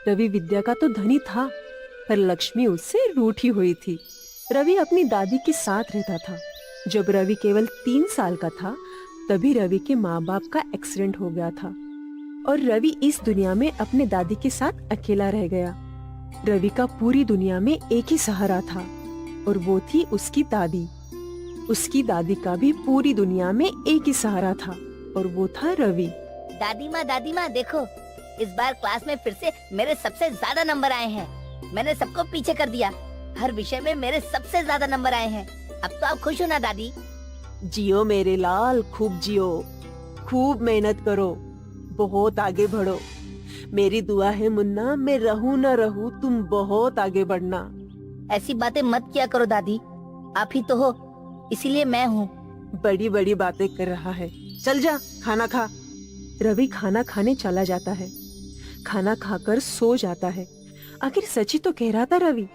रवि विद्या का तो धनी था, पर लक्ष्मी उससे रूठी हुई थी। रवि अपनी दादी के साथ रहता था। जब रवि केवल 3 साल का था, तभी रवि के माँ बाप का एक्सीडेंट हो गया था और रवि इस दुनिया में अपने दादी के साथ अकेला रह गया। रवि का पूरी दुनिया में एक ही सहारा था और वो थी उसकी दादी। उसकी दादी का भी पूरी दुनिया में एक ही सहारा था और वो था रवि। दादी माँ देखो, इस बार क्लास में फिर से मेरे सबसे ज्यादा नंबर आए हैं। मैंने सबको पीछे कर दिया। हर विषय में मेरे सबसे ज्यादा नंबर आए हैं। अब तो आप खुश हो ना दादी? जियो मेरे लाल, खूब जियो, खूब मेहनत करो, बहुत आगे बढ़ो। मेरी दुआ है मुन्ना, मैं रहूं न रहूं, तुम बहुत आगे बढ़ना। ऐसी बातें मत किया करो दादी, आप ही तो हो, इसीलिए मैं हूँ। बड़ी बड़ी बातें कर रहा है, चल जा खाना खा। रवि खाना खाने चला जाता है। खाना खाकर सो जाता है। आखिर सची तो कह रहा था रवि,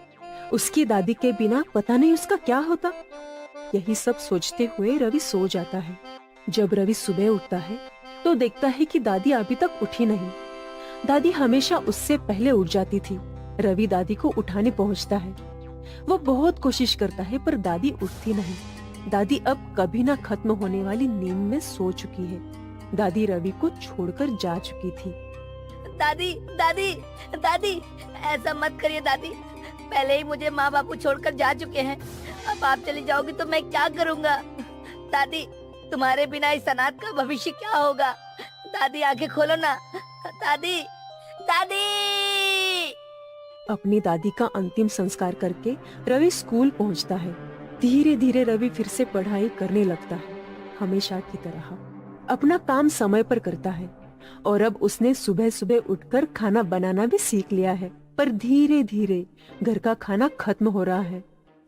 उसकी दादी के बिना पता नहीं उसका क्या होता। यही सब सोचते हुए रवि सो जाता है। जब रवि सुबह उठता है तो देखता है कि दादी अभी तक उठी नहीं। दादी हमेशा उससे पहले उठ जाती थी। रवि दादी को उठाने पहुंचता है। वो बहुत कोशिश करता है पर दादी उठती नहीं। दादी अब कभी ना खत्म होने वाली नींद में सो चुकी है। दादी रवि को छोड़कर जा चुकी थी। दादी दादी दादी, ऐसा मत करिए दादी। पहले ही मुझे माँ बापू छोड़कर जा चुके हैं, अब आप चली जाओगी तो मैं क्या करूँगा? दादी, तुम्हारे बिना इस अनाथ का भविष्य क्या होगा? दादी आंखें खोलो ना। दादी दादी। अपनी दादी का अंतिम संस्कार करके रवि स्कूल पहुंचता है। धीरे धीरे रवि फिर से पढ़ाई करने लगता है। हमेशा की तरह अपना काम समय पर करता है और अब उसने सुबह सुबह उठकर खाना बनाना भी सीख लिया है। पर धीरे धीरे घर का खाना खत्म हो रहा है।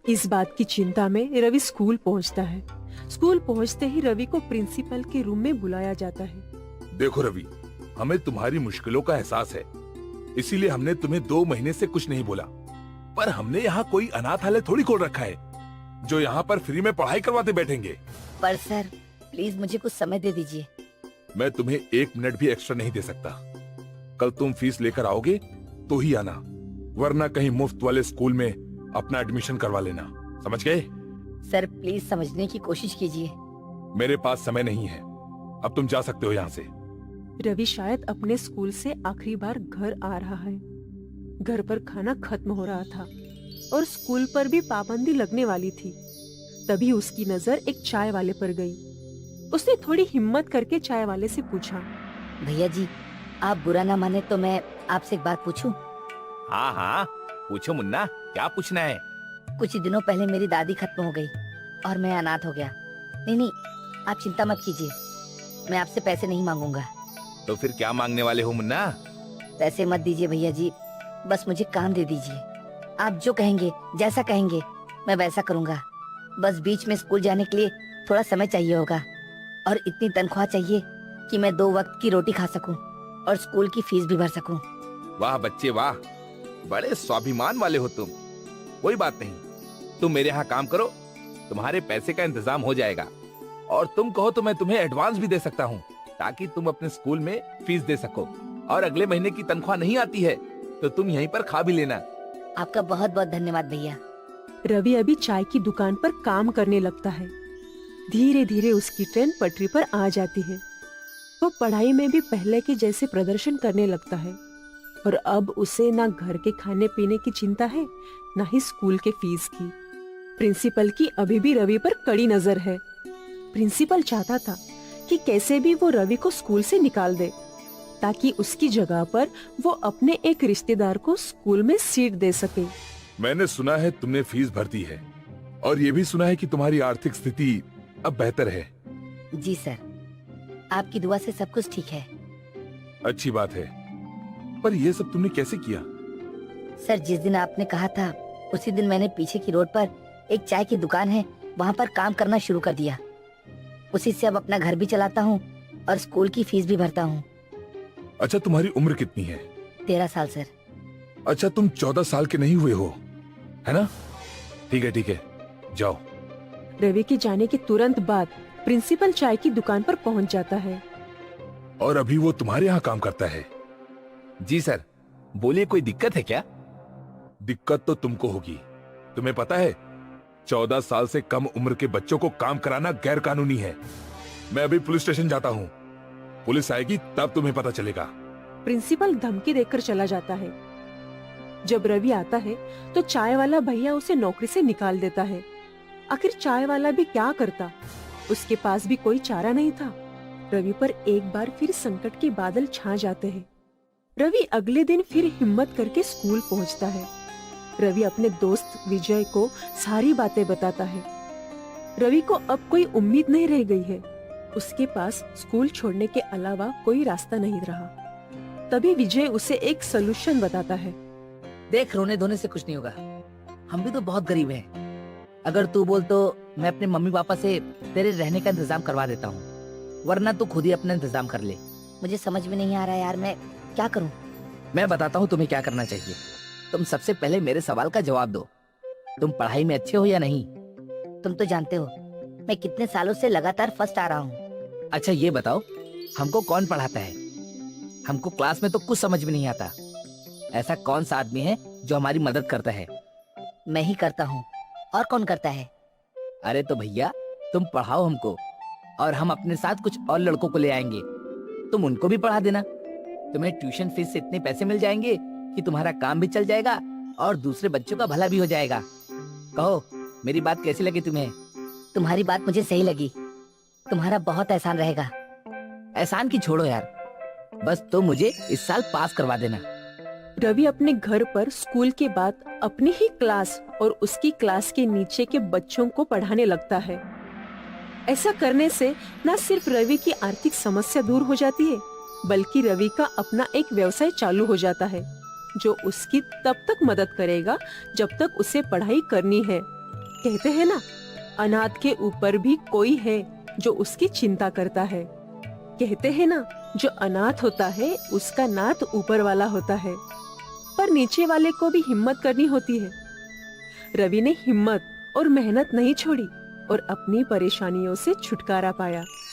इस बात की चिंता में रवि स्कूल पहुंचता है। स्कूल पहुंचते ही रवि को प्रिंसिपल के रूम में बुलाया जाता है। देखो रवि, हमें तुम्हारी मुश्किलों का एहसास है, इसीलिए हमने तुम्हें 2 महीने से कुछ नहीं बोला। पर हमने यहाँ कोई अनाथालय थोड़ी खोल रखा है जो यहाँ पर फ्री में पढ़ाई करवाते बैठेंगे। पर सर, प्लीज मुझे कुछ समय दे दीजिए। मैं तुम्हें 1 मिनट भी एक्स्ट्रा नहीं दे सकता। कल तुम फीस लेकर आओगे तो ही आना, वरना कहीं मुफ्त वाले स्कूल में अपना एडमिशन करवा लेना, समझ गए? सर प्लीज समझने की कोशिश कीजिए। मेरे पास समय नहीं है, अब तुम जा सकते हो यहाँ से। रवि शायद अपने स्कूल से आखिरी बार घर आ रहा है। घर पर खाना खत्म हो रहा था और स्कूल पर भी पाबंदी लगने वाली थी। तभी उसकी नजर एक चाय वाले पर गई। उसने थोड़ी हिम्मत करके चाय वाले से पूछा, भैया जी, आप बुरा ना माने तो मैं आपसे एक बात पूछूं? हाँ हाँ पूछो मुन्ना, क्या पूछना है? कुछ ही दिनों पहले मेरी दादी खत्म हो गई और मैं अनाथ हो गया। नहीं, आप चिंता मत कीजिए, मैं आपसे पैसे नहीं मांगूंगा। तो फिर क्या मांगने वाले हो मुन्ना? पैसे मत दीजिए भैया जी, बस मुझे काम दे दीजिए। आप जो कहेंगे, जैसा कहेंगे, मैं वैसा करूँगा। बस बीच में स्कूल जाने के लिए थोड़ा समय चाहिए होगा और इतनी तनख्वाह चाहिए कि मैं 2 वक्त की रोटी खा सकूं और स्कूल की फीस भी भर सकूं। वाह बच्चे वाह, बड़े स्वाभिमान वाले हो तुम। कोई बात नहीं, तुम मेरे यहाँ काम करो, तुम्हारे पैसे का इंतजाम हो जाएगा। और तुम कहो तो मैं तुम्हें एडवांस भी दे सकता हूँ, ताकि तुम अपने स्कूल में फीस दे सको। और अगले महीने की तनख्वाह नहीं आती है तो तुम यहीं पर खा भी लेना। आपका बहुत बहुत धन्यवाद भैया। रवि अभी चाय की दुकान पर काम करने लगता है। धीरे धीरे उसकी ट्रेन पटरी पर आ जाती है। वो पढ़ाई में भी पहले के जैसे प्रदर्शन करने लगता है और अब उसे ना घर के खाने पीने की चिंता है, ना ही स्कूल के फीस की। प्रिंसिपल की अभी भी रवि पर कड़ी नजर है। प्रिंसिपल चाहता था कि कैसे भी वो रवि को स्कूल से निकाल दे, ताकि उसकी जगह पर वो अपने एक रिश्तेदार को स्कूल में सीट दे सके। मैंने सुना है तुमने फीस भर दी है और ये भी सुना है कि तुम्हारी आर्थिक स्थिति अब बेहतर है। जी सर, आपकी दुआ से सब कुछ ठीक है। अच्छी बात है, पर ये सब तुमने कैसे किया? सर, जिस दिन आपने कहा था उसी दिन मैंने पीछे की रोड पर एक चाय की दुकान है, वहाँ पर काम करना शुरू कर दिया। उसी से अब अपना घर भी चलाता हूँ और स्कूल की फीस भी भरता हूँ। अच्छा, तुम्हारी उम्र कितनी है? 13 साल सर। अच्छा, तुम 14 साल के नहीं हुए हो, है ना? ठीक है, जाओ। रवि के जाने के तुरंत बाद प्रिंसिपल चाय की दुकान पर पहुंच जाता है। और अभी वो तुम्हारे यहाँ काम करता है? जी सर, बोलिए, कोई दिक्कत है क्या? दिक्कत तो तुमको होगी। तुम्हें पता है 14 साल से कम उम्र के बच्चों को काम कराना गैर कानूनी है। मैं अभी पुलिस स्टेशन जाता हूँ। पुलिस आएगी तब तुम्हें पता चलेगा। प्रिंसिपल धमकी देकर चला जाता है। जब रवि आता है तो चाय वाला भैया उसे नौकरी से निकाल देता है। आखिर चाय वाला भी क्या करता, उसके पास भी कोई चारा नहीं था। रवि पर एक बार फिर संकट के बादल छा जाते हैं। रवि अगले दिन फिर हिम्मत करके स्कूल पहुंचता है। रवि अपने दोस्त विजय को सारी बातें बताता है। रवि को अब कोई उम्मीद नहीं रह गई है। उसके पास स्कूल छोड़ने के अलावा कोई रास्ता नहीं रहा। तभी विजय उसे एक सलूशन बताता है। देख, रोने धोने से कुछ नहीं होगा। हम भी तो बहुत गरीब हैं। अगर तू बोल तो मैं अपने मम्मी पापा से तेरे रहने का इंतजाम करवा देता हूँ, वरना तू खुद ही अपना इंतजाम कर ले। मुझे समझ में नहीं आ रहा यार, मैं क्या करूं? मैं बताता हूँ तुम्हें क्या करना चाहिए। तुम सबसे पहले मेरे सवाल का जवाब दो। तुम पढ़ाई में अच्छे हो या नहीं? तुम तो जानते हो मैं कितने सालों से लगातार फर्स्ट आ रहा हूँ। अच्छा ये बताओ, हमको कौन पढ़ाता है? हमको क्लास में तो कुछ समझ में नहीं आता। ऐसा कौन सा आदमी है जो हमारी मदद करता है? मैं ही करता हूँ, और कौन करता है? अरे तो भैया, तुम पढ़ाओ हमको, और हम अपने साथ कुछ और लड़कों को ले आएंगे। तुम उनको भी पढ़ा देना। तुम्हें ट्यूशन फीस से इतने पैसे मिल जाएंगे कि तुम्हारा काम भी चल जाएगा और दूसरे बच्चों का भला भी हो जाएगा। कहो, मेरी बात कैसी लगी तुम्हें? तुम्हारी बात मुझे सही लगी। तुम्हारा बहुत एहसान रहेगा। एहसान की छोड़ो यार, बस तुम मुझे इस साल पास करवा देना। रवि अपने घर पर स्कूल के बाद अपनी ही क्लास और उसकी क्लास के नीचे के बच्चों को पढ़ाने लगता है। ऐसा करने से न सिर्फ रवि की आर्थिक समस्या दूर हो जाती है, बल्कि रवि का अपना एक व्यवसाय चालू हो जाता है, जो उसकी तब तक मदद करेगा जब तक उसे पढ़ाई करनी है। कहते हैं ना, अनाथ के ऊपर भी कोई है जो उसकी चिंता करता है। कहते हैं ना, जो अनाथ होता है उसका नाथ ऊपर वाला होता है, पर नीचे वाले को भी हिम्मत करनी होती है। रवि ने हिम्मत और मेहनत नहीं छोड़ी और अपनी परेशानियों से छुटकारा पाया।